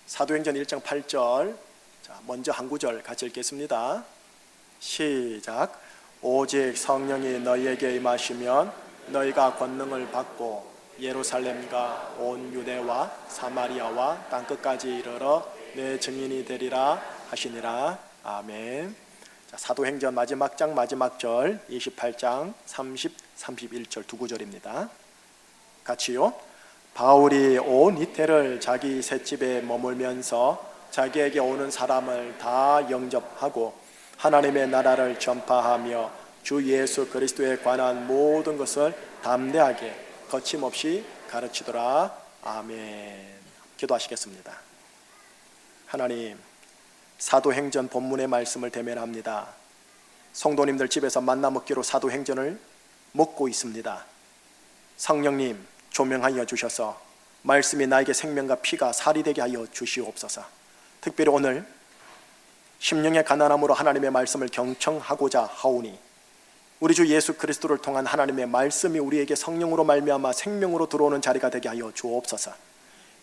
사도행전 1장 8절. 자, 먼저 한 구절 같이 읽겠습니다. 시작. 오직 성령이 너희에게 임하시면 너희가 권능을 받고 예루살렘과 온 유대와 사마리아와 땅끝까지 이르러 내 증인이 되리라 하시니라. 아멘. 자, 사도행전 마지막 장 마지막 절 28장 30, 31절 두 구절입니다. 같이요. 바울이 온 이태를 자기 셋집에 머물면서 자기에게 오는 사람을 다 영접하고 하나님의 나라를 전파하며 주 예수 그리스도에 관한 모든 것을 담대하게 거침없이 가르치더라. 아멘. 기도하시겠습니다. 하나님, 사도행전 본문의 말씀을 대면합니다. 성도님들 집에서 만나 먹기로 사도행전을 먹고 있습니다. 성령님 조명하여 주셔서 말씀이 나에게 생명과 피가 살이 되게 하여 주시옵소서. 특별히 오늘 심령의 가난함으로 하나님의 말씀을 경청하고자 하오니 우리 주 예수 그리스도를 통한 하나님의 말씀이 우리에게 성령으로 말미암아 생명으로 들어오는 자리가 되게 하여 주옵소서.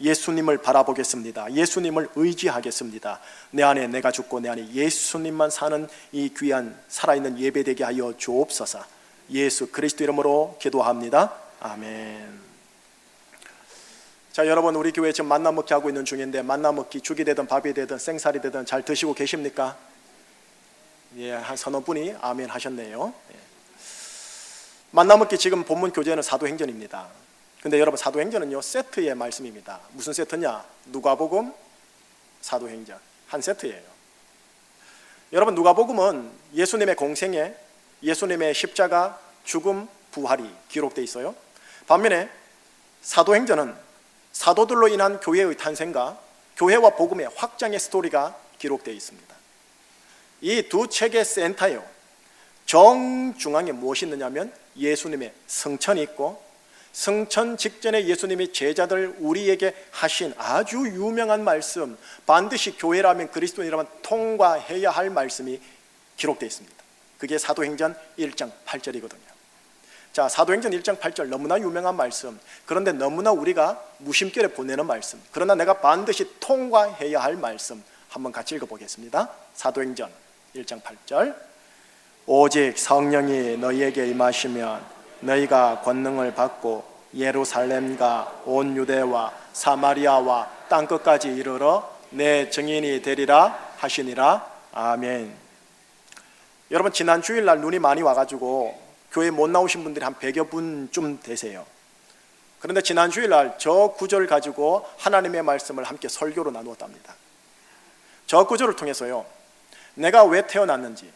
예수님을 바라보겠습니다. 예수님을 의지하겠습니다. 내 안에 내가 죽고 내 안에 예수님만 사는 이 귀한 살아있는 예배되게 하여 주옵소서. 예수 그리스도 이름으로 기도합니다. 아멘. 자, 여러분, 우리 교회 지금 만나 먹기 하고 있는 중인데 만나 먹기 죽이 되든 밥이 되든 생살이 되든 잘 드시고 계십니까? 예, 한 서너 분이 아멘 하셨네요. 예. 만나 먹기 지금 본문 교재는 사도행전입니다. 근데 여러분, 사도행전은요 세트의 말씀입니다. 무슨 세트냐? 누가복음, 사도행전 한 세트예요. 여러분, 누가복음은 예수님의 공생애, 예수님의 십자가, 죽음, 부활이 기록되어 있어요. 반면에 사도행전은 사도들로 인한 교회의 탄생과 교회와 복음의 확장의 스토리가 기록되어 있습니다. 이 두 책의 센터예요. 정중앙에 무엇이 있느냐면 예수님의 승천이 있고, 승천 직전에 예수님이 제자들 우리에게 하신 아주 유명한 말씀, 반드시 교회라면 그리스도인이라면 통과해야 할 말씀이 기록되어 있습니다. 그게 사도행전 1장 8절이거든요. 자, 사도행전 1장 8절 너무나 유명한 말씀, 그런데 너무나 우리가 무심결에 보내는 말씀, 그러나 내가 반드시 통과해야 할 말씀 한번 같이 읽어보겠습니다. 사도행전 1장 8절. 오직 성령이 너희에게 임하시면 너희가 권능을 받고 예루살렘과 온 유대와 사마리아와 땅끝까지 이르러 내 증인이 되리라 하시니라. 아멘. 여러분, 지난 주일날 눈이 많이 와가지고 교회 못 나오신 분들이 한 100여 분쯤 되세요. 그런데 지난 주일날 저 구절 가지고 하나님의 말씀을 함께 설교로 나누었답니다. 저 구절을 통해서요, 내가 왜 태어났는지,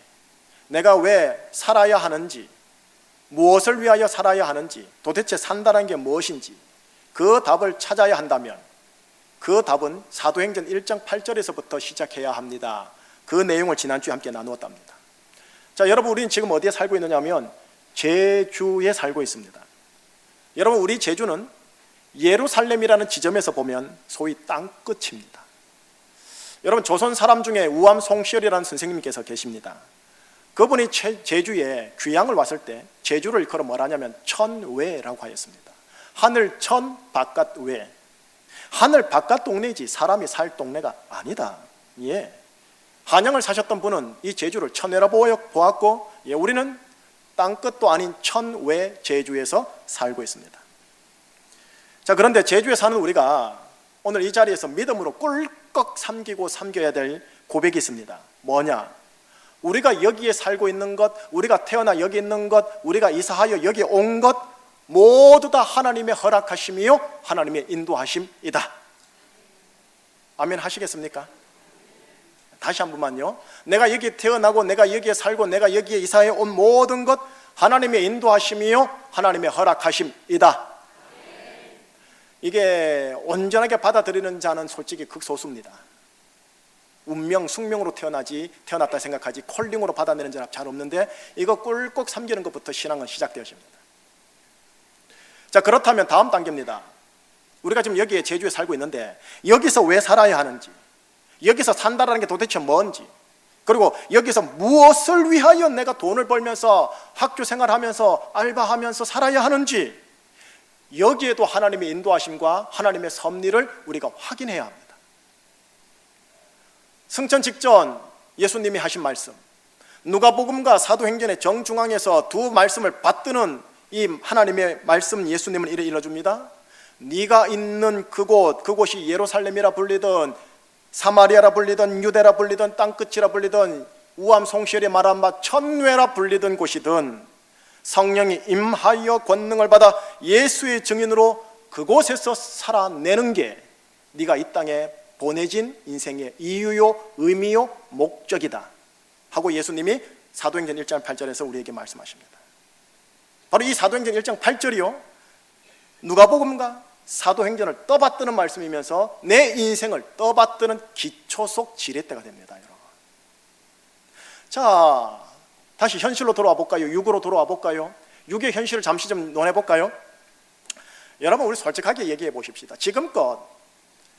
내가 왜 살아야 하는지, 무엇을 위하여 살아야 하는지, 도대체 산다는 게 무엇인지 그 답을 찾아야 한다면 그 답은 사도행전 1장 8절에서부터 시작해야 합니다. 그 내용을 지난주에 함께 나누었답니다. 자, 여러분, 우리는 지금 어디에 살고 있느냐면 제주에 살고 있습니다. 여러분, 우리 제주는 예루살렘이라는 지점에서 보면 소위 땅끝입니다. 여러분, 조선 사람 중에 우암 송시열이라는 선생님께서 계십니다. 그분이 제주에 귀향을 왔을 때 제주를 일컬어 뭐라 하냐면 천외라고 하였습니다. 하늘 천, 바깥 외. 하늘 바깥 동네이지 사람이 살 동네가 아니다. 예. 한양을 사셨던 분은 이 제주를 천외라 보았고, 예, 우리는 땅끝도 아닌 천외 제주에서 살고 있습니다. 자, 그런데 제주에 사는 우리가 오늘 이 자리에서 믿음으로 꿀꺽 삼기고 삼겨야 될 고백이 있습니다. 뭐냐? 우리가 여기에 살고 있는 것, 우리가 태어나 여기 있는 것, 우리가 이사하여 여기 온 것 모두 다 하나님의 허락하심이요 하나님의 인도하심이다. 아멘 하시겠습니까? 다시 한 번만요. 내가 여기 태어나고 내가 여기에 살고 내가 여기에 이사해 온 모든 것 하나님의 인도하심이요 하나님의 허락하심이다. 이게 온전하게 받아들이는 자는 솔직히 극소수입니다. 운명, 숙명으로 태어났다 생각하지 콜링으로 받아내는 자는 잘 없는데 이거 꿀꺽 삼기는 것부터 신앙은 시작되어집니다. 자, 그렇다면 다음 단계입니다. 우리가 지금 여기에 제주에 살고 있는데 여기서 왜 살아야 하는지, 여기서 산다라는 게 도대체 뭔지, 그리고 여기서 무엇을 위하여 내가 돈을 벌면서 학교 생활하면서 알바하면서 살아야 하는지, 여기에도 하나님의 인도하심과 하나님의 섭리를 우리가 확인해야 합니다. 승천 직전 예수님이 하신 말씀, 누가복음과 사도행전의 정중앙에서 두 말씀을 받드는 이 하나님의 말씀, 예수님은 이래 일러줍니다. 네가 있는 그곳이 예루살렘이라 불리던 사마리아라 불리던 유대라 불리던 땅끝이라 불리던 우암 송시열이 말한 바 천외라 불리던 곳이든 성령이 임하여 권능을 받아 예수의 증인으로 그곳에서 살아내는 게 네가 이 땅에 보내진 인생의 이유요 의미요 목적이다 하고 예수님이 사도행전 1장 8절에서 우리에게 말씀하십니다. 바로 이 사도행전 1장 8절이요, 누가복음과 사도행전을 떠받드는 말씀이면서 내 인생을 떠받드는 기초 속 지렛대가 됩니다. 여러분, 자, 다시 현실로 돌아와 볼까요? 육으로 돌아와 볼까요? 육의 현실을 잠시 좀 논해 볼까요? 여러분, 우리 솔직하게 얘기해 보십시다. 지금껏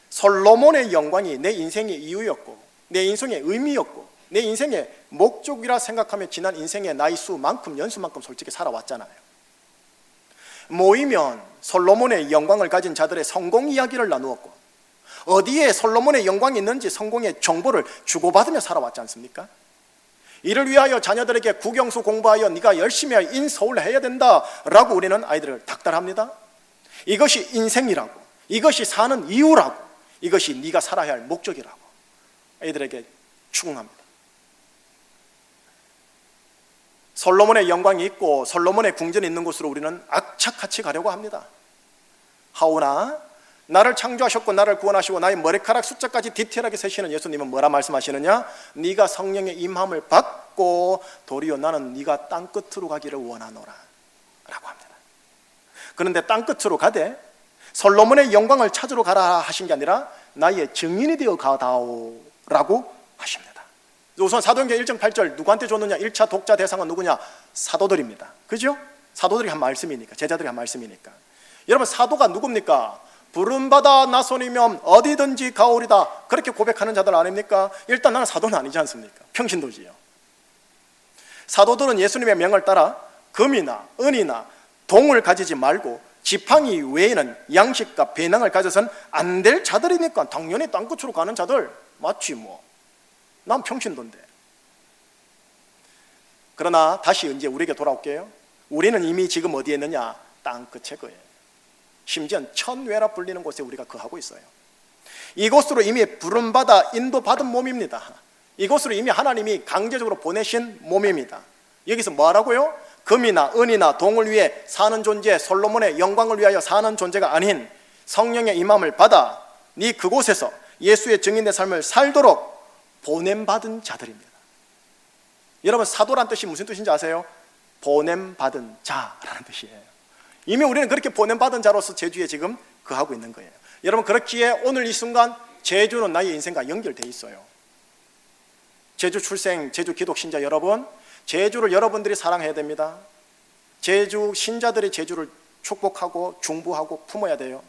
솔로몬의 영광이 내 인생의 이유였고 내 인생의 의미였고 내 인생의 목적이라 생각하며 지난 인생의 나이 수만큼 연수만큼 솔직히 살아왔잖아요. 모이면 솔로몬의 영광을 가진 자들의 성공 이야기를 나누었고 어디에 솔로몬의 영광이 있는지 성공의 정보를 주고받으며 살아왔지 않습니까? 이를 위하여 자녀들에게 국영수 공부하여 네가 열심히 인서울 해야 된다라고 우리는 아이들을 닥달합니다. 이것이 인생이라고, 이것이 사는 이유라고, 이것이 네가 살아야 할 목적이라고 아이들에게 추궁합니다. 솔로몬의 영광이 있고 솔로몬의 궁전이 있는 곳으로 우리는 악착같이 가려고 합니다. 하오나 나를 창조하셨고 나를 구원하시고 나의 머리카락 숫자까지 디테일하게 세시는 예수님은 뭐라 말씀하시느냐? 네가 성령의 임함을 받고 도리어 나는 네가 땅끝으로 가기를 원하노라 라고 합니다. 그런데 땅끝으로 가되 솔로몬의 영광을 찾으러 가라 하신 게 아니라 나의 증인이 되어 가다오 라고 하십니다. 우선 사도행전 1장 8절 누구한테 줬느냐? 1차 독자 대상은 누구냐? 사도들입니다. 그죠? 사도들이 한 말씀이니까, 제자들이 한 말씀이니까. 여러분, 사도가 누굽니까? 부름받아 나선이면 어디든지 가오리다 그렇게 고백하는 자들 아닙니까? 일단 나는 사도는 아니지 않습니까? 평신도지요. 사도들은 예수님의 명을 따라 금이나 은이나 동을 가지지 말고 지팡이 외에는 양식과 배낭을 가져선 안 될 자들이니까 당연히 땅끝으로 가는 자들 맞지 뭐. 난 평신도인데. 그러나 다시 이제 우리에게 돌아올게요. 우리는 이미 지금 어디에 있느냐? 땅끝에 거예요. 심지어 천외라 불리는 곳에 우리가 거하고 있어요. 이곳으로 이미 부름받아 인도받은 몸입니다. 이곳으로 이미 하나님이 강제적으로 보내신 몸입니다. 여기서 뭐 하라고요? 금이나 은이나 동을 위해 사는 존재, 솔로몬의 영광을 위하여 사는 존재가 아닌 성령의 임함을 받아 네 그곳에서 예수의 증인의 삶을 살도록 보냄받은 자들입니다. 여러분, 사도란 뜻이 무슨 뜻인지 아세요? 보냄받은 자라는 뜻이에요. 이미 우리는 그렇게 보냄받은 자로서 제주에 지금 거하고 있는 거예요. 여러분, 그렇기에 오늘 이 순간 제주는 나의 인생과 연결되어 있어요. 제주 출생, 제주 기독 신자 여러분, 제주를 여러분들이 사랑해야 됩니다. 제주 신자들이 제주를 축복하고 중보하고 품어야 돼요.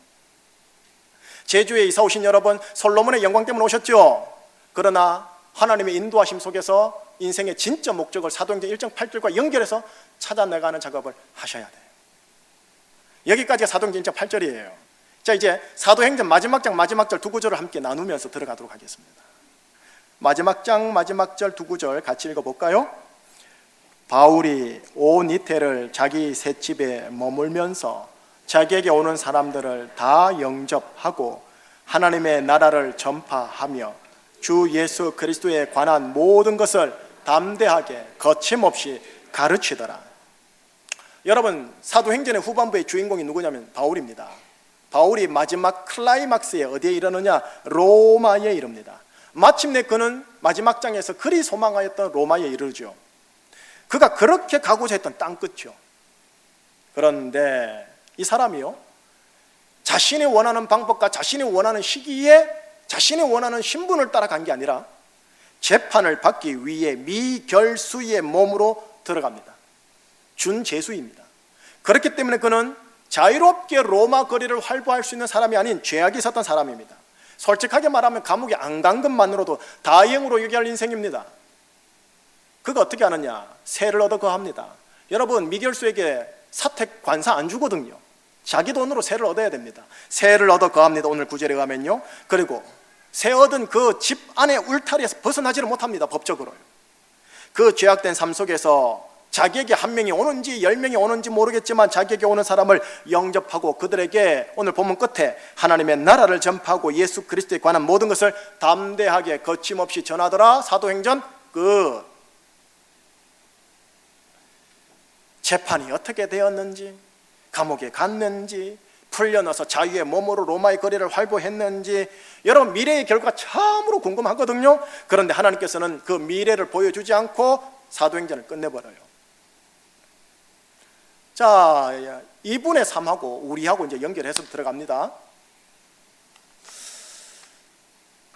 제주에 이사 오신 여러분, 솔로몬의 영광 때문에 오셨죠? 그러나 하나님의 인도하심 속에서 인생의 진짜 목적을 사도행전 1장 8절과 연결해서 찾아내가는 작업을 하셔야 돼요. 여기까지가 사도행전 1장 8절이에요. 자, 이제 사도행전 마지막 장 마지막 절 두 구절을 함께 나누면서 들어가도록 하겠습니다. 마지막 장 마지막 절 두 구절 같이 읽어볼까요? 바울이 온 이태를 자기 셋집에 머물면서 자기에게 오는 사람들을 다 영접하고 하나님의 나라를 전파하며 주 예수 그리스도에 관한 모든 것을 담대하게 거침없이 가르치더라. 여러분, 사도행전의 후반부의 주인공이 누구냐면 바울입니다. 바울이 마지막 클라이막스에 어디에 이르느냐? 로마에 이릅니다. 마침내 그는 마지막 장에서 그리 소망하였던 로마에 이르죠. 그가 그렇게 가고자 했던 땅끝이요. 그런데 이 사람이요, 자신이 원하는 방법과 자신이 원하는 시기에 자신이 원하는 신분을 따라간 게 아니라 재판을 받기 위해 미결수의 몸으로 들어갑니다. 준재수입니다. 그렇기 때문에 그는 자유롭게 로마 거리를 활보할 수 있는 사람이 아닌 죄악이 있었던 사람입니다. 솔직하게 말하면 감옥에 안 간 것만으로도 다행으로 여겨야 할 인생입니다. 그가 어떻게 하느냐? 세를 얻어 거합니다. 여러분, 미결수에게 사택 관사 안 주거든요. 자기 돈으로 세를 얻어야 됩니다. 세를 얻어 거합니다. 오늘 구절에 가면요. 그리고 새 얻은 그 집 안의 울타리에서 벗어나지를 못합니다. 법적으로요. 그 죄악된 삶 속에서 자기에게 한 명이 오는지 10명이 오는지 모르겠지만 자기에게 오는 사람을 영접하고 그들에게 오늘 본문 끝에 하나님의 나라를 전파하고 예수 그리스도에 관한 모든 것을 담대하게 거침없이 전하더라. 사도행전 끝. 재판이 어떻게 되었는지, 감옥에 갔는지, 풀려나서 자유의 몸으로 로마의 거리를 활보했는지, 여러분 미래의 결과가 참으로 궁금하거든요. 그런데 하나님께서는 그 미래를 보여주지 않고 사도행전을 끝내버려요. 자, 2분의 3하고 우리하고 이제 연결해서 들어갑니다.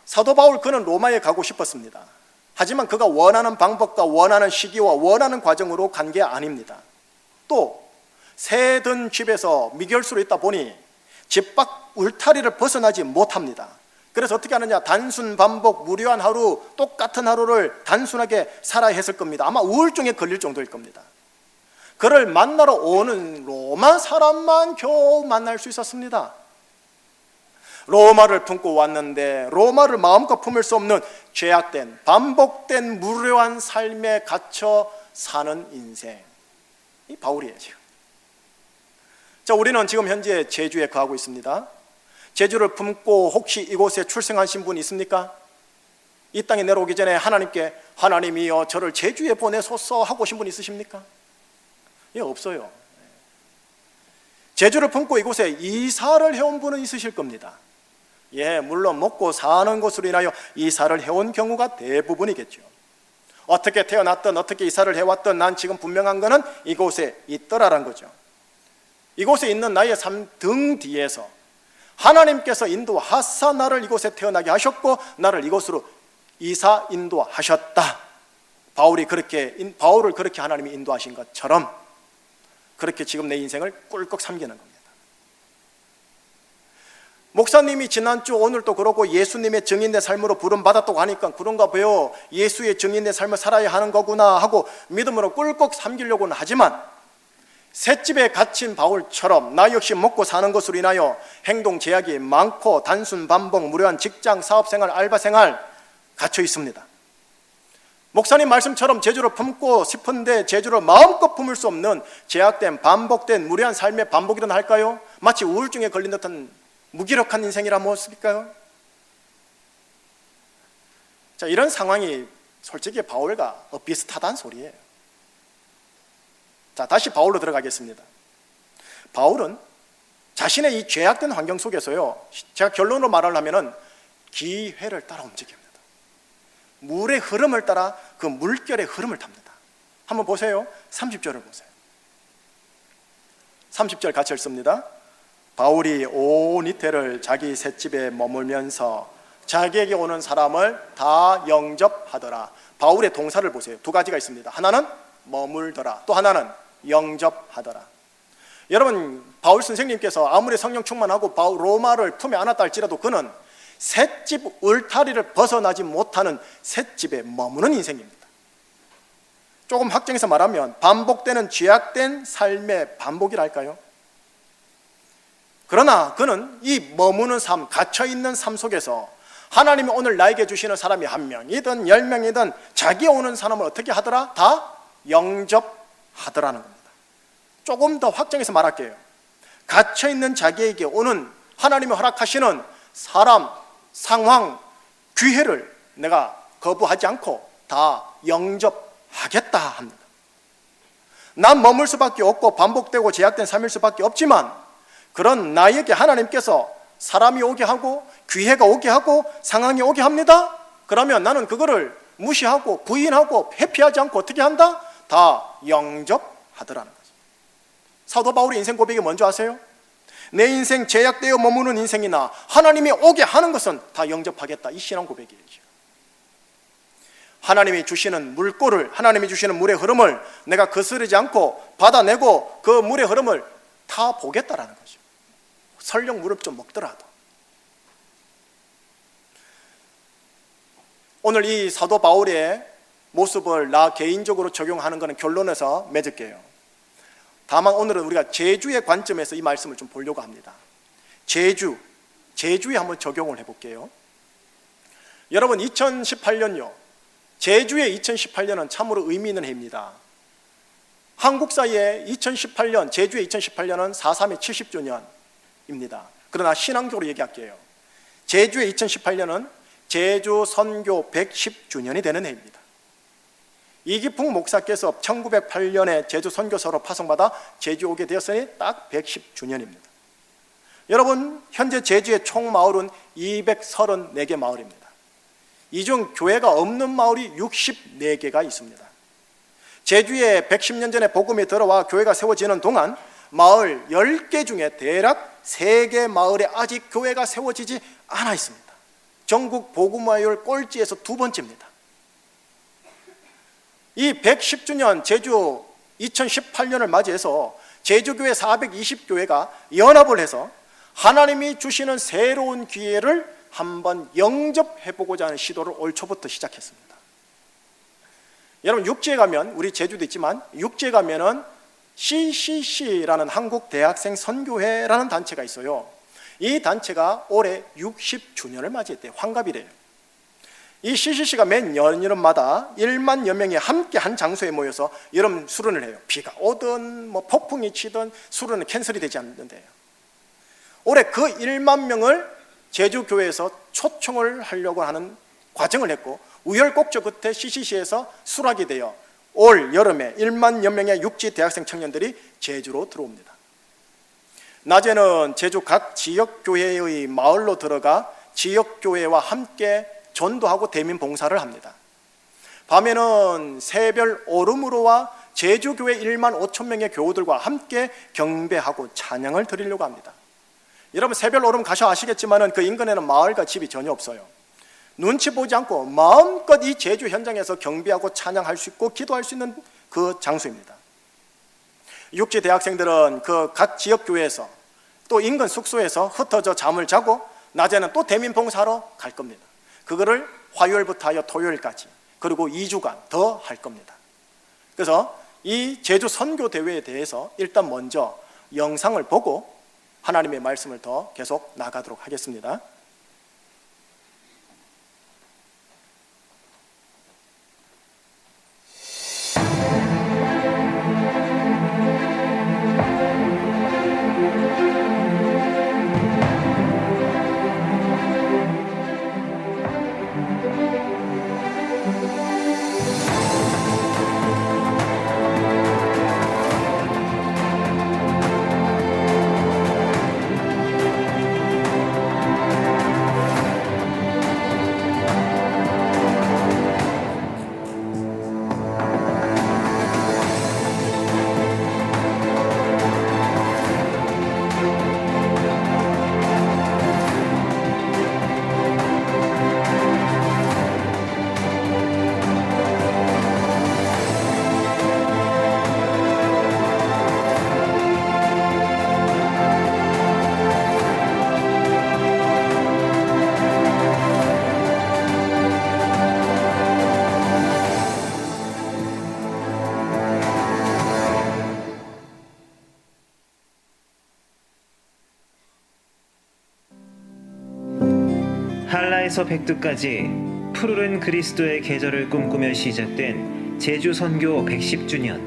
사도 바울 그는 로마에 가고 싶었습니다. 하지만 그가 원하는 방법과 원하는 시기와 원하는 과정으로 간 게 아닙니다. 또 새든 집에서 미결수로 있다 보니 집 밖 울타리를 벗어나지 못합니다. 그래서 어떻게 하느냐, 단순 반복 무료한 하루, 똑같은 하루를 단순하게 살아야 했을 겁니다. 아마 우울증에 걸릴 정도일 겁니다. 그를 만나러 오는 로마 사람만 겨우 만날 수 있었습니다. 로마를 품고 왔는데 로마를 마음껏 품을 수 없는 죄악된 반복된 무료한 삶에 갇혀 사는 인생, 이 바울이에요 지금. 자, 우리는 지금 현재 제주에 거하고 있습니다. 제주를 품고 혹시 이곳에 출생하신 분 있습니까? 이 땅에 내려오기 전에 하나님께 하나님이여 저를 제주에 보내소서 하고 오신 분 있으십니까? 예, 없어요. 제주를 품고 이곳에 이사를 해온 분은 있으실 겁니다. 예, 물론 먹고 사는 것으로 인하여 이사를 해온 경우가 대부분이겠죠. 어떻게 태어났든 어떻게 이사를 해왔든 난 지금 분명한 것은 이곳에 있더라라는 거죠. 이곳에 있는 나의 삶 등 뒤에서 하나님께서 인도하사 나를 이곳에 태어나게 하셨고 나를 이곳으로 이사 인도하셨다. 바울을 그렇게 하나님이 인도하신 것처럼 그렇게 지금 내 인생을 꿀꺽 삼기는 겁니다. 목사님이 지난주 오늘도 그러고 예수님의 증인의 삶으로 부름받았다고 하니까 그런가 봐요. 예수의 증인의 삶을 살아야 하는 거구나 하고 믿음으로 꿀꺽 삼기려고는 하지만 셋집에 갇힌 바울처럼 나 역시 먹고 사는 것으로 인하여 행동 제약이 많고 단순 반복 무료한 직장, 사업생활, 알바생활 갇혀 있습니다. 목사님 말씀처럼 제주를 품고 싶은데 제주를 마음껏 품을 수 없는 제약된 반복된 무료한 삶의 반복이 일어날까요? 마치 우울증에 걸린 듯한 무기력한 인생이라 무엇일까요? 자, 이런 상황이 솔직히 바울과 비슷하다는 소리예요. 자, 다시 바울로 들어가겠습니다. 바울은 자신의 이 죄악된 환경 속에서요, 제가 결론으로 말을 하면은 기회를 따라 움직입니다. 물의 흐름을 따라 그 물결의 흐름을 탑니다. 한번 보세요. 30절을 보세요. 30절 같이 읽습니다. 바울이 온 이태를 자기 셋집에 머물면서 자기에게 오는 사람을 다 영접하더라. 바울의 동사를 보세요. 두 가지가 있습니다. 하나는 머물더라, 또 하나는 영접하더라. 여러분, 바울 선생님께서 아무리 성령 충만하고 로마를 품에 안았다 할지라도 그는 셋집 울타리를 벗어나지 못하는 셋집에 머무는 인생입니다. 조금 확정해서 말하면 반복되는 죄악된 삶의 반복이랄까요? 그러나 그는 이 머무는 삶, 갇혀있는 삶 속에서 하나님이 오늘 나에게 주시는 사람이 1명이든 10명이든 자기 오는 사람을 어떻게 하더라? 다 영접하더라는 겁니다. 조금 더 확정해서 말할게요. 갇혀있는 자기에게 오는 하나님이 허락하시는 사람, 상황, 기회를 내가 거부하지 않고 다 영접하겠다 합니다. 난 머물 수밖에 없고 반복되고 제약된 삶일 수밖에 없지만 그런 나에게 하나님께서 사람이 오게 하고 기회가 오게 하고 상황이 오게 합니다. 그러면 나는 그거를 무시하고 부인하고 회피하지 않고 어떻게 한다? 다 영접하더라는 거죠. 사도 바울의 인생 고백이 뭔지 아세요? 내 인생 제약되어 머무는 인생이나 하나님이 오게 하는 것은 다 영접하겠다. 이 신앙 고백이에요. 하나님이 주시는 물꼬를, 하나님이 주시는 물의 흐름을 내가 거스르지 않고 받아내고 그 물의 흐름을 타 보겠다라는 거죠. 설령 물을 좀 먹더라도. 오늘 이 사도 바울의 모습을 나 개인적으로 적용하는 것은 결론에서 맺을게요. 다만 오늘은 우리가 제주의 관점에서 이 말씀을 좀 보려고 합니다. 제주에 한번 적용을 해볼게요. 여러분 2018년요. 제주의 2018년은 참으로 의미 있는 해입니다. 한국사의 2018년, 제주의 2018년은 4.3의 70주년입니다. 그러나 신앙적으로 얘기할게요. 제주의 2018년은 제주 선교 110주년이 되는 해입니다. 이기풍 목사께서 1908년에 제주 선교사로 파송받아 제주 오게 되었으니 딱 110주년입니다. 여러분, 현재 제주의 총 마을은 234개 마을입니다. 이 중 교회가 없는 마을이 64개가 있습니다. 제주에 110년 전에 복음이 들어와 교회가 세워지는 동안 마을 10개 중에 대략 3개 마을에 아직 교회가 세워지지 않아 있습니다. 전국 복음화율 꼴찌에서 2번째입니다. 이 110주년 제주 2018년을 맞이해서 제주교회 420교회가 연합을 해서 하나님이 주시는 새로운 기회를 한번 영접해보고자 하는 시도를 올 초부터 시작했습니다. 여러분, 육지에 가면, 우리 제주도 있지만 육지에 가면은 CCC라는 한국대학생 선교회라는 단체가 있어요. 이 단체가 올해 60주년을 맞이했대요. 환갑이래요. 이 CCC가 매 여름마다 1만여 명이 함께 한 장소에 모여서 여름 수련을 해요. 비가 오든 폭풍이 치든 수련은 캔슬이 되지 않는데요. 올해 그 1만 명을 제주교회에서 초청을 하려고 하는 과정을 했고, 우열곡절 끝에 CCC에서 수락이 되어 올 여름에 1만여 명의 육지 대학생 청년들이 제주로 들어옵니다. 낮에는 제주 각 지역교회의 마을로 들어가 지역교회와 함께 전도하고 대민 봉사를 합니다. 밤에는 새별 오름으로와 제주교회 1만 5천 명의 교우들과 함께 경배하고 찬양을 드리려고 합니다. 여러분, 새별 오름 가셔 아시겠지만 그 인근에는 마을과 집이 전혀 없어요. 눈치 보지 않고 마음껏 이 제주 현장에서 경배하고 찬양할 수 있고 기도할 수 있는 그 장소입니다. 육지 대학생들은 그 각 지역교회에서 또 인근 숙소에서 흩어져 잠을 자고 낮에는 또 대민 봉사하러 갈 겁니다. 그거를 화요일부터 하여 토요일까지, 그리고 2주간 더 할 겁니다. 그래서 이 제주 선교 대회에 대해서 일단 먼저 영상을 보고 하나님의 말씀을 더 계속 나가도록 하겠습니다. 한라에서 백두까지 푸르른 그리스도의 계절을 꿈꾸며 시작된 제주 선교 110주년,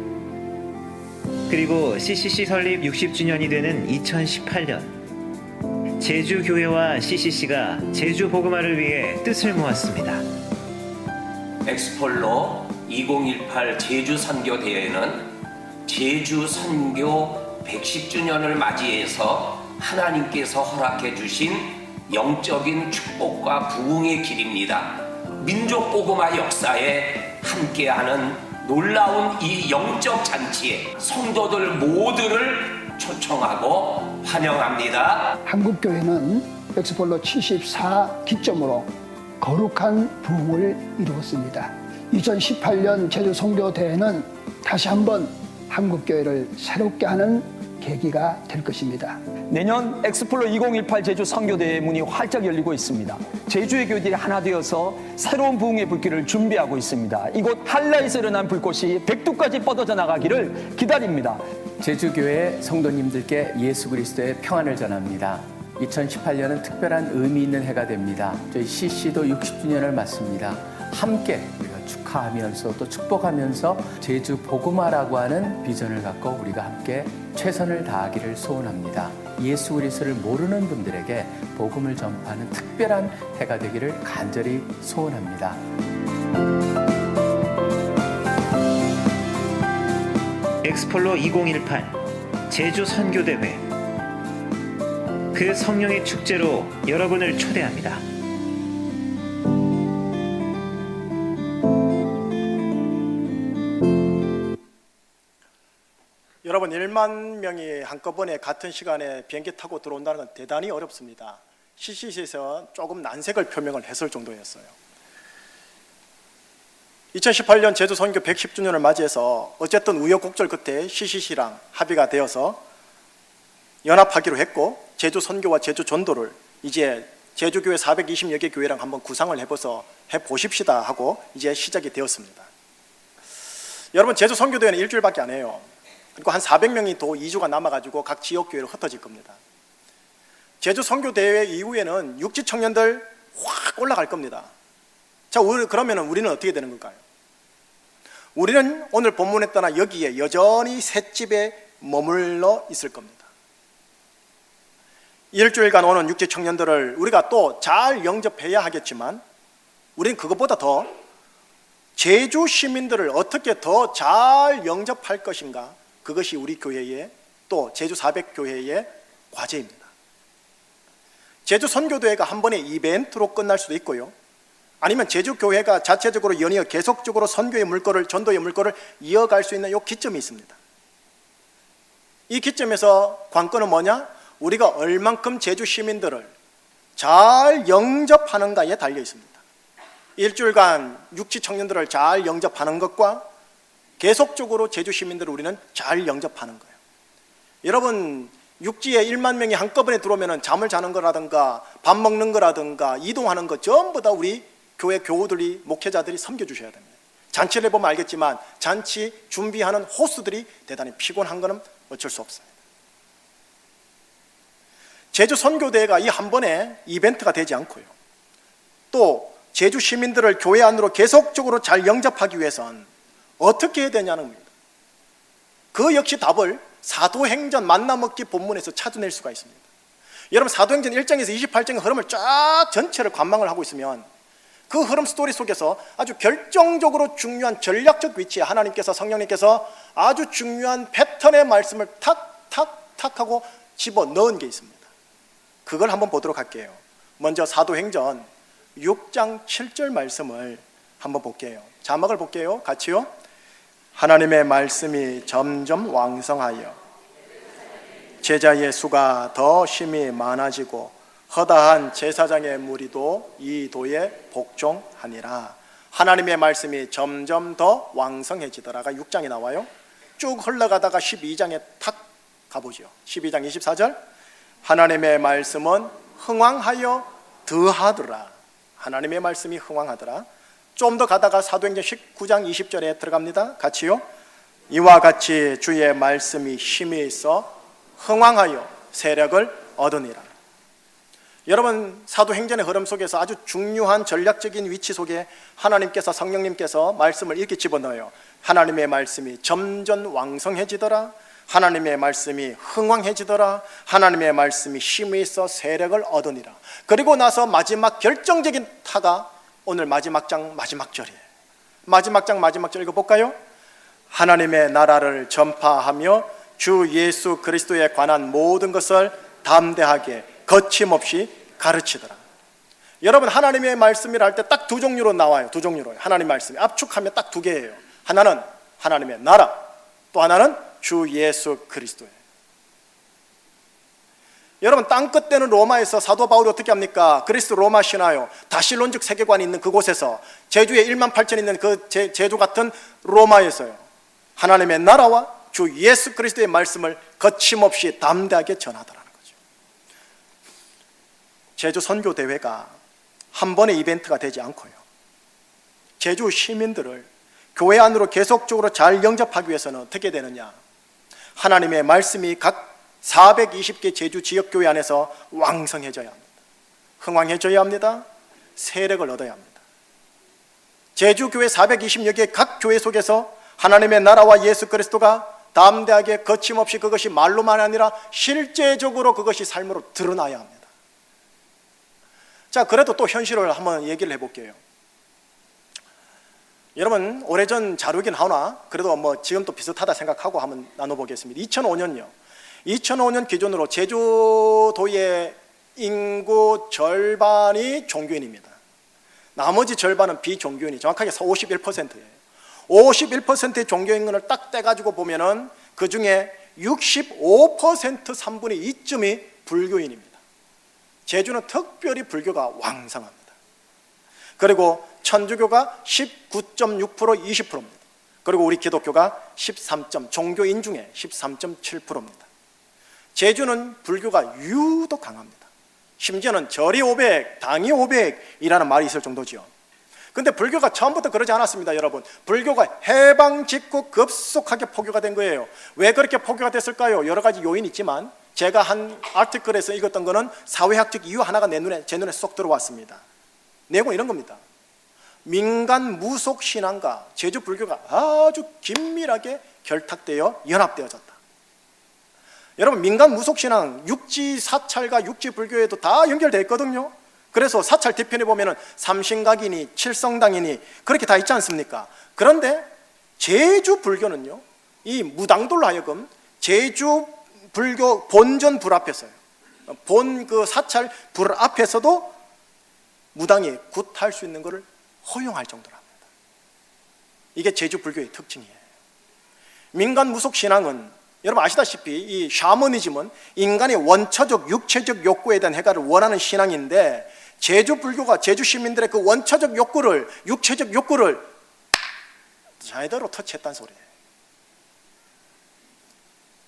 그리고 CCC 설립 60주년이 되는 2018년, 제주교회와 CCC가 제주 복음화를 위해 뜻을 모았습니다. 엑스폴로 2018 제주 선교 대회는 제주 선교 110주년을 맞이해서 하나님께서 허락해 주신 영적인 축복과 부흥의 길입니다. 민족 복음화 역사에 함께하는 놀라운 이 영적 잔치에 성도들 모두를 초청하고 환영합니다. 한국교회는 엑스폴로 74 기점으로 거룩한 부흥을 이루었습니다. 2018년 제주 선교대회는 다시 한번 한국교회를 새롭게 하는 계기가 될 것입니다. 내년 엑스폴로 2018 제주 선교대회 문이 활짝 열리고 있습니다. 제주의 교회들이 하나 되어서 새로운 부흥의 불길을 준비하고 있습니다. 이곳 한라에서 일어난 불꽃이 백두까지 뻗어져 나가기를 기다립니다. 제주교회 성도님들께 예수 그리스도의 평안을 전합니다. 2018년은 특별한 의미 있는 해가 됩니다. 저희 CC도 60주년을 맞습니다. 함께 우리가 축하하면서 또 축복하면서 제주 복음화라고 하는 비전을 갖고 우리가 함께 최선을 다하기를 소원합니다. 예수 그리스도를 모르는 분들에게 복음을 전파하는 특별한 해가 되기를 간절히 소원합니다. 엑스폴로 2018 제주 선교대회, 그 성령의 축제로 여러분을 초대합니다. 여러분, 1만 명이 한꺼번에 같은 시간에 비행기 타고 들어온다는 건 대단히 어렵습니다. CCC에서 조금 난색을 표명을 했을 정도였어요. 2018년 제주 선교 110주년을 맞이해서 어쨌든 우여곡절 끝에 CCC랑 합의가 되어서 연합하기로 했고, 제주 선교와 제주 전도를 이제 제주교회 420여 개 교회랑 한번 구상을 해보십시다 하고 이제 시작이 되었습니다. 여러분, 제주 선교대회는 일주일밖에 안 해요. 그리고 한 400명이 또 2주가 남아가지고 각 지역교회로 흩어질 겁니다. 제주 선교대회 이후에는 육지 청년들 확 올라갈 겁니다. 자, 그러면 우리는 어떻게 되는 걸까요? 우리는 오늘 본문에 따라 여기에 여전히 셋집에 머물러 있을 겁니다. 일주일간 오는 육지 청년들을 우리가 또 잘 영접해야 하겠지만, 우리는 그것보다 더 제주 시민들을 어떻게 더 잘 영접할 것인가, 그것이 우리 교회의, 또 제주 400교회의 과제입니다. 제주 선교대회가 한 번의 이벤트로 끝날 수도 있고요, 아니면 제주교회가 자체적으로 연이어 계속적으로 선교의 물꼬를, 전도의 물꼬를 이어갈 수 있는 이 기점이 있습니다. 이 기점에서 관건은 뭐냐? 우리가 얼만큼 제주 시민들을 잘 영접하는가에 달려 있습니다. 일주일간 육지 청년들을 잘 영접하는 것과 계속적으로 제주 시민들을 우리는 잘 영접하는 거예요. 여러분, 육지에 1만 명이 한꺼번에 들어오면 잠을 자는 거라든가 밥 먹는 거라든가 이동하는 거 전부 다 우리 교회 교우들이, 목회자들이 섬겨주셔야 됩니다. 잔치를 해보면 알겠지만 잔치 준비하는 호스들이 대단히 피곤한 거는 어쩔 수 없어요. 제주 선교대회가 이 한 번에 이벤트가 되지 않고요, 또 제주 시민들을 교회 안으로 계속적으로 잘 영접하기 위해선 어떻게 해야 되냐는 겁니다. 그 역시 답을 사도행전 만나먹기 본문에서 찾아낼 수가 있습니다. 여러분, 사도행전 1장에서 28장의 흐름을 쫙 전체를 관망을 하고 있으면 그 흐름 스토리 속에서 아주 결정적으로 중요한 전략적 위치에 하나님께서, 성령님께서 아주 중요한 패턴의 말씀을 탁탁탁 하고 집어넣은 게 있습니다. 그걸 한번 보도록 할게요. 먼저 사도행전 6장 7절 말씀을 한번 볼게요. 자막을 볼게요. 같이요. 하나님의 말씀이 점점 왕성하여 제자의 수가 더 심히 많아지고 허다한 제사장의 무리도 이 도에 복종하니라. 하나님의 말씀이 점점 더 왕성해지더라가 6장에 나와요. 쭉 흘러가다가 12장에 탁 가보죠. 12장 24절. 하나님의 말씀은 흥왕하여 더하더라. 하나님의 말씀이 흥왕하더라. 좀 더 가다가 사도행전 19장 20절에 들어갑니다. 같이요. 이와 같이 주의 말씀이 힘이 있어 흥왕하여 세력을 얻으니라. 여러분, 사도행전의 흐름 속에서 아주 중요한 전략적인 위치 속에 하나님께서, 성령님께서 말씀을 이렇게 집어넣어요. 하나님의 말씀이 점점 왕성해지더라. 하나님의 말씀이 흥왕해지더라. 하나님의 말씀이 힘이 있어 세력을 얻으니라. 그리고 나서 마지막 결정적인 타가 오늘 마지막 장 마지막 절이에요. 마지막 장 마지막 절 읽어볼까요? 하나님의 나라를 전파하며 주 예수 그리스도에 관한 모든 것을 담대하게 거침없이 가르치더라. 여러분, 하나님의 말씀이라 할 때 딱 두 종류로 나와요. 두 종류로. 하나님 말씀이 압축하면 딱 두 개예요. 하나는 하나님의 나라, 또 하나는 주 예수 그리스도예요. 여러분, 땅끝 되는 로마에서 사도 바울이 어떻게 합니까? 그리스 로마 신화요, 다실론적 세계관이 있는 그곳에서, 제주에 1만 8천 있는 그 제주 같은 로마에서요, 하나님의 나라와 주 예수 그리스도의 말씀을 거침없이 담대하게 전하더라는 거죠. 제주 선교대회가 한 번의 이벤트가 되지 않고요, 제주 시민들을 교회 안으로 계속적으로 잘 영접하기 위해서는 어떻게 되느냐? 하나님의 말씀이 각 420개 제주 지역교회 안에서 왕성해져야 합니다. 흥왕해져야 합니다. 세력을 얻어야 합니다. 제주교회 420여 개 각 교회 속에서 하나님의 나라와 예수 그리스도가 담대하게 거침없이 그것이 말로만 아니라 실제적으로 그것이 삶으로 드러나야 합니다. 자, 그래도 또 현실을 한번 얘기를 해볼게요. 여러분, 오래전 자료긴 하나 그래도 뭐 지금도 비슷하다 생각하고 한번 나눠보겠습니다. 2005년 기준으로 제주도의 인구 절반이 종교인입니다. 나머지 절반은 비종교인이 정확하게 51%예요. 51%의 종교인을 딱 떼가지고 보면은 그 중에 65% 3분의 2쯤이 불교인입니다. 제주는 특별히 불교가 왕성합니다. 그리고 천주교가 19.6% 20%입니다. 그리고 우리 기독교가 13. 종교인 중에 13.7%입니다. 제주는 불교가 유독 강합니다. 심지어는 절이 500, 당이 500이라는 말이 있을 정도지요. 근데 불교가 처음부터 그러지 않았습니다, 여러분. 불교가 해방 직후 급속하게 포교가 된 거예요. 왜 그렇게 포교가 됐을까요? 여러 가지 요인이 있지만 제가 한 아티클에서 읽었던 거는 사회학적 이유 하나가 제 눈에 쏙 들어왔습니다. 내용은 이런 겁니다. 민간 무속 신앙과 제주 불교가 아주 긴밀하게 결탁되어 연합되어졌다. 여러분, 민간 무속 신앙, 육지 사찰과 육지 불교에도 다 연결되어 있거든요. 그래서 사찰 뒤편에 보면은 삼신각이니 칠성당이니 그렇게 다 있지 않습니까? 그런데 제주 불교는요, 이 무당들로 하여금 제주 불교 본전 불 앞에서요, 본 그 사찰 불 앞에서도 무당이 굿할 수 있는 것을 허용할 정도로 합니다. 이게 제주 불교의 특징이에요. 민간 무속 신앙은 여러분 아시다시피 이 샤머니즘은 인간의 원초적 육체적 욕구에 대한 해결을 원하는 신앙인데, 제주 불교가 제주 시민들의 그 원초적 욕구를, 육체적 욕구를 제대로 터치했다는 소리예요.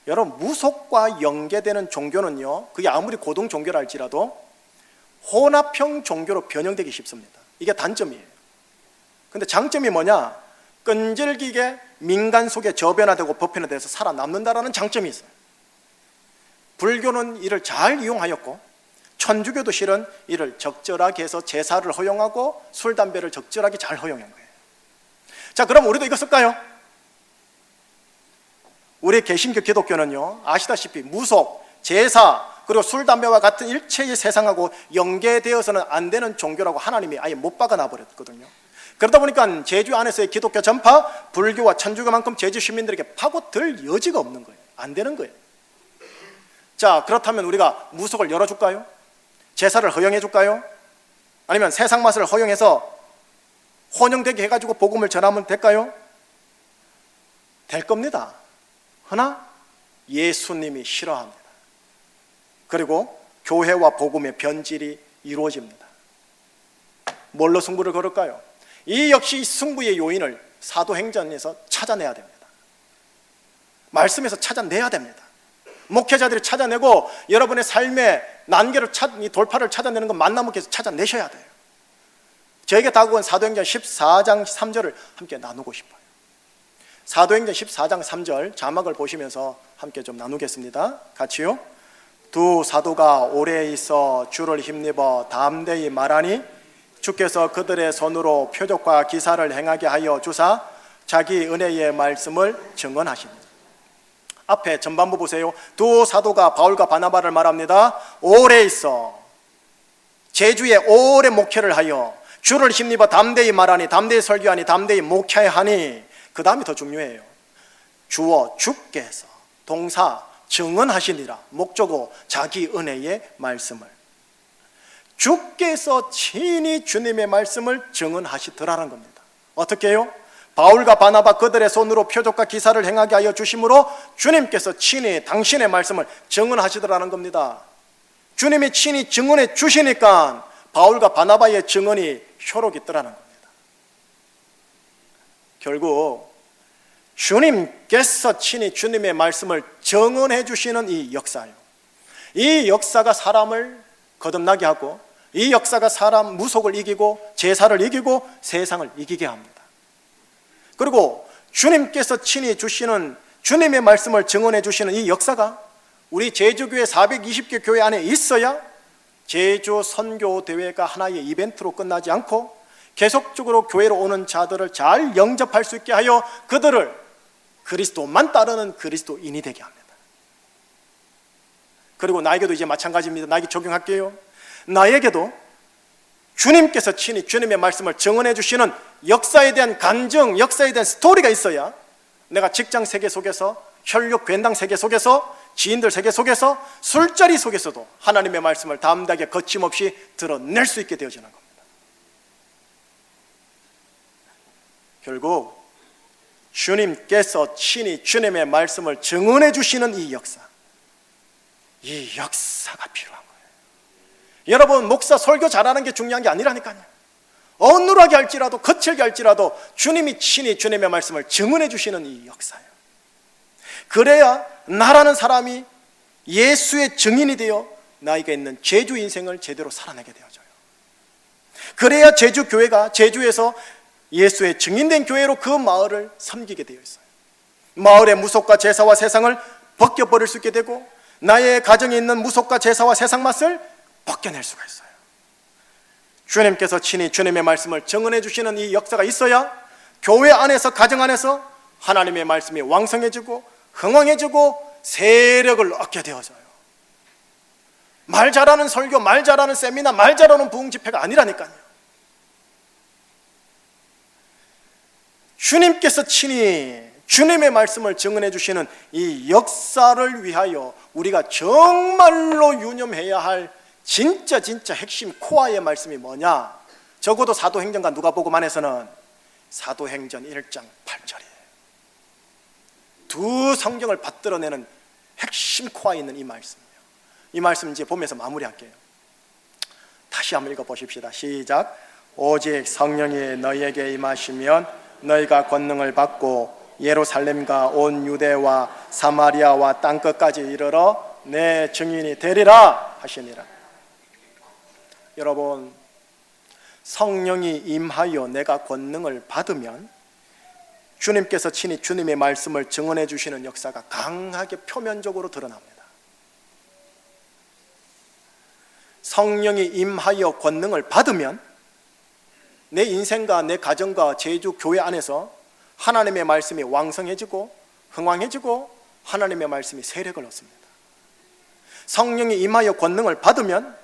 여러분, 무속과 연계되는 종교는요, 그게 아무리 고등 종교라 할지라도 혼합형 종교로 변형되기 쉽습니다. 이게 단점이에요. 근데 장점이 뭐냐? 끈질기게 민간 속에 저변화되고 보편화돼서 살아남는다라는 장점이 있어요. 불교는 이를 잘 이용하였고, 천주교도 실은 이를 적절하게 해서 제사를 허용하고 술, 담배를 적절하게 잘 허용한 거예요. 자, 그럼 우리도 이거 쓸까요? 우리 개신교 기독교는요, 아시다시피 무속, 제사, 그리고 술, 담배와 같은 일체의 세상하고 연계되어서는 안 되는 종교라고 하나님이 아예 못 박아놔 버렸거든요. 그러다 보니까 제주 안에서의 기독교 전파, 불교와 천주교만큼 제주 시민들에게 파고들 여지가 없는 거예요. 안 되는 거예요. 자, 그렇다면 우리가 무속을 열어줄까요? 제사를 허용해 줄까요? 아니면 세상 맛을 허용해서 혼용되게 해가지고 복음을 전하면 될까요? 될 겁니다. 그러나 예수님이 싫어합니다. 그리고 교회와 복음의 변질이 이루어집니다. 뭘로 승부를 걸을까요? 이 역시 승부의 요인을 사도행전에서 찾아내야 됩니다. 말씀에서 찾아내야 됩니다. 목회자들이 찾아내고 여러분의 삶의 난계를 돌파를 찾아내는 건 만나목에서 찾아내셔야 돼요. 저에게 다가온 사도행전 14장 3절을 함께 나누고 싶어요. 사도행전 14장 3절 자막을 보시면서 함께 좀 나누겠습니다. 같이요. 두 사도가 오래 있어 주를 힘입어 담대히 말하니 주께서 그들의 손으로 표적과 기사를 행하게 하여 주사 자기 은혜의 말씀을 증언하십니다. 앞에 전반부 보세요. 두 사도가 바울과 바나바를 말합니다. 오래 있어, 제주에 오래 목회를 하여 주를 힘입어 담대히 말하니, 담대히 설교하니, 담대히 목회하니. 그 다음이 더 중요해요. 주어 주께서 동사 증언하시니라. 목적어 자기 은혜의 말씀을, 주께서 친히 주님의 말씀을 증언하시더라는 겁니다. 어떻게 해요? 바울과 바나바 그들의 손으로 표적과 기사를 행하게 하여 주심으로 주님께서 친히 당신의 말씀을 증언하시더라는 겁니다. 주님이 친히 증언해 주시니까 바울과 바나바의 증언이 효력이 있더라는 겁니다. 결국 주님께서 친히 주님의 말씀을 증언해 주시는 이 역사요, 이 역사가 사람을 거듭나게 하고, 이 역사가 사람 무속을 이기고 제사를 이기고 세상을 이기게 합니다. 그리고 주님께서 친히 주시는 주님의 말씀을 증언해 주시는 이 역사가 우리 제주교회 420개 교회 안에 있어야 제주 선교 대회가 하나의 이벤트로 끝나지 않고 계속적으로 교회로 오는 자들을 잘 영접할 수 있게 하여 그들을 그리스도만 따르는 그리스도인이 되게 합니다. 그리고 나에게도 이제 마찬가지입니다. 나에게 적용할게요. 나에게도 주님께서 친히 주님의 말씀을 증언해 주시는 역사에 대한 간증, 역사에 대한 스토리가 있어야 내가 직장 세계 속에서, 혈육 괜당 세계 속에서, 지인들 세계 속에서, 술자리 속에서도 하나님의 말씀을 담대하게 거침없이 드러낼 수 있게 되어지는 겁니다. 결국 주님께서 친히 주님의 말씀을 증언해 주시는 이 역사가 필요한 거예요. 여러분, 목사 설교 잘하는 게 중요한 게 아니라니까요. 어눌하게 할지라도 거칠게 할지라도 주님이 친히 주님의 말씀을 증언해 주시는 이 역사예요. 그래야 나라는 사람이 예수의 증인이 되어 나에게 있는 제주 인생을 제대로 살아내게 되어져요. 그래야 제주 교회가 제주에서 예수의 증인된 교회로 그 마을을 섬기게 되어 있어요. 마을의 무속과 제사와 세상을 벗겨버릴 수 있게 되고 나의 가정에 있는 무속과 제사와 세상 맛을 벗겨낼 수가 있어요. 주님께서 친히 주님의 말씀을 증언해 주시는 이 역사가 있어야 교회 안에서, 가정 안에서 하나님의 말씀이 왕성해지고 흥왕해지고 세력을 얻게 되어져요. 말 잘하는 설교, 말 잘하는 세미나, 말 잘하는 부흥 집회가 아니라니까요. 주님께서 친히 주님의 말씀을 증언해 주시는 이 역사를 위하여 우리가 정말로 유념해야 할 진짜 핵심 코어의 말씀이 뭐냐? 적어도 사도행전과 누가복음안에서는 사도행전 1장 8절이에요. 두 성경을 받들어내는 핵심 코어에 있는 이 말씀이에요. 이 말씀 이제 보면서 마무리할게요. 다시 한번 읽어보십시다. 시작. 오직 성령이 너희에게 임하시면 너희가 권능을 받고 예루살렘과 온 유대와 사마리아와 땅끝까지 이르러 내 증인이 되리라 하시니라. 여러분, 성령이 임하여 내가 권능을 받으면 주님께서 친히 주님의 말씀을 증언해 주시는 역사가 강하게 표면적으로 드러납니다. 성령이 임하여 권능을 받으면 내 인생과 내 가정과 제주 교회 안에서 하나님의 말씀이 왕성해지고 흥왕해지고 하나님의 말씀이 세력을 얻습니다. 성령이 임하여 권능을 받으면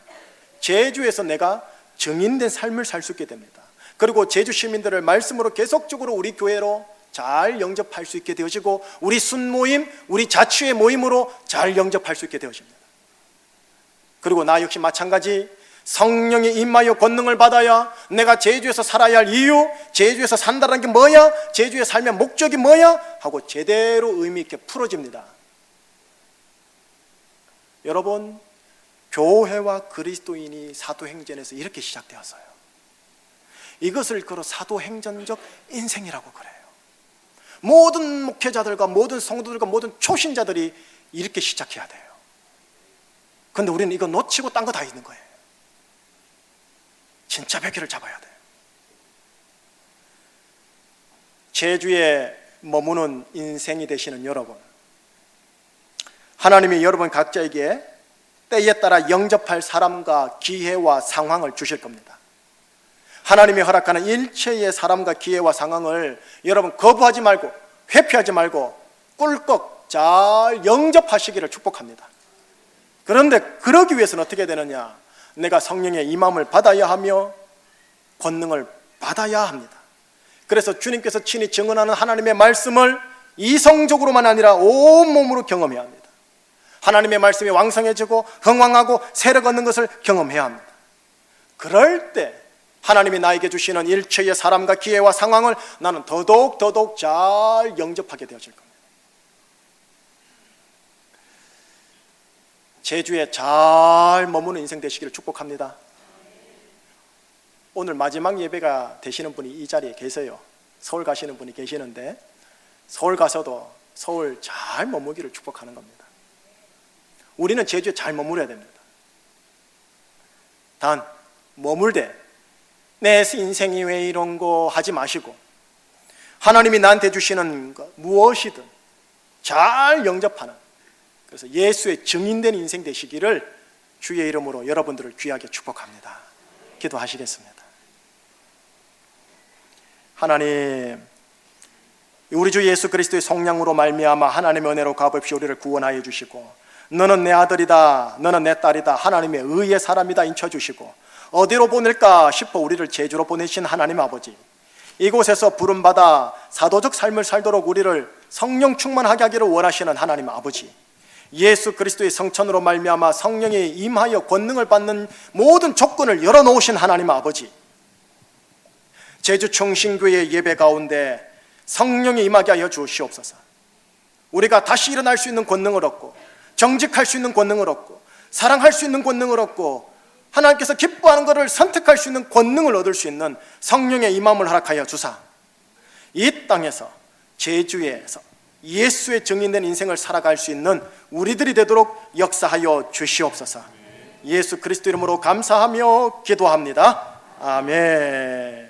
제주에서 내가 증인된 삶을 살 수 있게 됩니다. 그리고 제주 시민들을 말씀으로 계속적으로 우리 교회로 잘 영접할 수 있게 되어지고 우리 순모임, 우리 자취의 모임으로 잘 영접할 수 있게 되어집니다. 그리고 나 역시 마찬가지, 성령이 임하여 권능을 받아야 내가 제주에서 살아야 할 이유, 제주에서 산다는 게 뭐야, 제주에 살면 목적이 뭐야 하고 제대로 의미 있게 풀어집니다. 여러분, 교회와 그리스도인이 사도행전에서 이렇게 시작되었어요. 이것을 걸어 사도행전적 인생이라고 그래요. 모든 목회자들과 모든 성도들과 모든 초신자들이 이렇게 시작해야 돼요. 그런데 우리는 이거 놓치고 딴 거 다 있는 거예요. 진짜 백기를 잡아야 돼요. 제주에 머무는 인생이 되시는 여러분, 하나님이 여러분 각자에게 때에 따라 영접할 사람과 기회와 상황을 주실 겁니다. 하나님이 허락하는 일체의 사람과 기회와 상황을 여러분 거부하지 말고 회피하지 말고 꿀꺽 잘 영접하시기를 축복합니다. 그런데 그러기 위해서는 어떻게 되느냐? 내가 성령의 임함을 받아야 하며 권능을 받아야 합니다. 그래서 주님께서 친히 증언하는 하나님의 말씀을 이성적으로만 아니라 온몸으로 경험해야 합니다. 하나님의 말씀이 왕성해지고 흥왕하고 세력 얻는 것을 경험해야 합니다. 그럴 때 하나님이 나에게 주시는 일체의 사람과 기회와 상황을 나는 더더욱 잘 영접하게 되어질 겁니다. 제주에 잘 머무는 인생 되시기를 축복합니다. 오늘 마지막 예배가 되시는 분이 이 자리에 계세요. 서울 가시는 분이 계시는데 서울 가서도 서울 잘 머무기를 축복하는 겁니다. 우리는 제주에 잘 머무려야 됩니다. 단 머물되 내 인생이 왜 이런 거 하지 마시고 하나님이 나한테 주시는 것 무엇이든 잘 영접하는 그래서 예수의 증인된 인생 되시기를 주의 이름으로 여러분들을 귀하게 축복합니다. 기도하시겠습니다. 하나님, 우리 주 예수 그리스도의 성령으로 말미암아 하나님의 은혜로 값없이 우리를 구원하여 주시고, 너는 내 아들이다, 너는 내 딸이다, 하나님의 의의 사람이다 인쳐주시고, 어디로 보낼까 싶어 우리를 제주로 보내신 하나님 아버지, 이곳에서 부름받아 사도적 삶을 살도록 우리를 성령 충만하게 하기를 원하시는 하나님 아버지, 예수 그리스도의 성천으로 말미암아 성령이 임하여 권능을 받는 모든 조건을 열어놓으신 하나님 아버지, 제주 청신교회 예배 가운데 성령이 임하게 하여 주시옵소서. 우리가 다시 일어날 수 있는 권능을 얻고, 정직할 수 있는 권능을 얻고, 사랑할 수 있는 권능을 얻고, 하나님께서 기뻐하는 것을 선택할 수 있는 권능을 얻을 수 있는 성령의 임함을 허락하여 주사, 이 땅에서 제주에서 예수의 증인된 인생을 살아갈 수 있는 우리들이 되도록 역사하여 주시옵소서. 예수 그리스도 이름으로 감사하며 기도합니다. 아멘.